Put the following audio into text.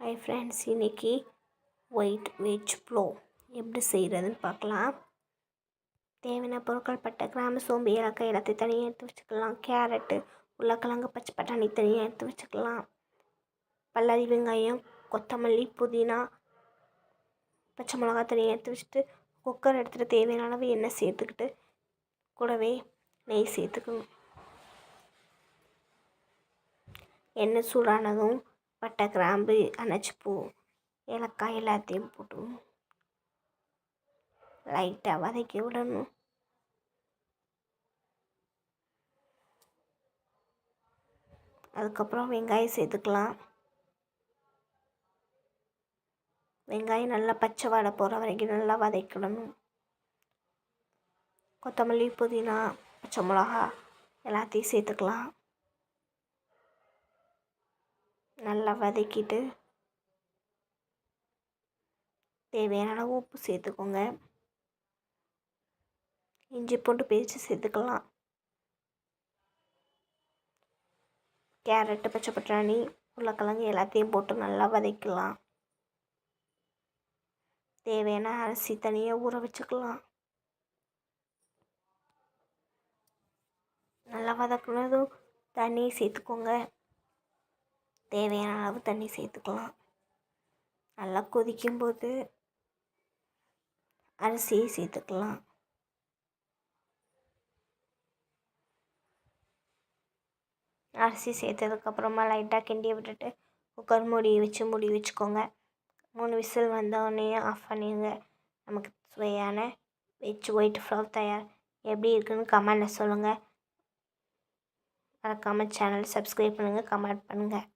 Hi friends, இன்றைக்கி white veg pulao எப்படி செய்கிறதுன்னு பார்க்கலாம். தேவையான பொருட்கள்: பட்டை, கிராம்பு, சோம்பு, ஏலக்காய் எல்லாத்தையும் தனியாக எடுத்து வச்சுக்கலாம். கேரட்டு, உருளைக்கிழங்கு, பச்சை பட்டாணி தனியாக எடுத்து வச்சுக்கலாம். பல்லாரி வெங்காயம், கொத்தமல்லி, புதினா, பச்சை மிளகா தனியாக எடுத்து வச்சுட்டு குக்கர் எடுத்துகிட்டு தேவையான அளவு எண்ணெய் சேர்த்துக்கிட்டு கூடவே நெய் சேர்த்துக்கணும். எண்ணெய் சூடானதும் பட்டை, கிராம்பு, அன்னாச்சிப்பூ, ஏலக்காய் எல்லாத்தையும் போட்டு லைட்டாக வதக்கி விடணும். அதுக்கப்புறம் வெங்காயம் சேர்த்துக்கலாம். வெங்காயம் நல்லா பச்சை வாடை போகிற வரைக்கும் நல்லா வதக்கிடணும். கொத்தமல்லி, புதினா, பச்சை மிளகா எல்லாத்தையும் சேர்த்துக்கலாம். நல்லா வதக்கிட்டு தேவையான அளவு உப்பு சேர்த்துக்கோங்க. இஞ்சி பூண்டு பேஸ்ட் சேர்த்துக்கலாம். கேரட்டு, பச்சை பட்டாணி, உருளைக்கிழங்கு எல்லாத்தையும் போட்டு நல்லா வதக்கலாம். தேவையான அரிசி தனியாக ஊற வச்சுக்கலாம். நல்லா வதக்குனதும் தண்ணி சேர்த்துக்கோங்க. தேவையான அளவு தண்ணி சேர்த்துக்கலாம். நல்லா கொதிக்கும்போது அரிசியை சேர்த்துக்கலாம். அரிசி சேர்த்ததுக்கப்புறமா லைட்டாக கிண்டி விட்டுட்டு குக்கர் மூடி வச்சுக்கோங்க. 3 விசில் வந்தோடனே ஆஃப் பண்ணிடுங்க. நமக்கு சுவையான வெஜ் ஒயிட் புலாவ் தயார். எப்படி இருக்குன்னு கமெண்டில் சொல்லுங்கள். மறக்காமல் சேனல் சப்ஸ்கிரைப் பண்ணுங்கள், கமெண்ட் பண்ணுங்கள்.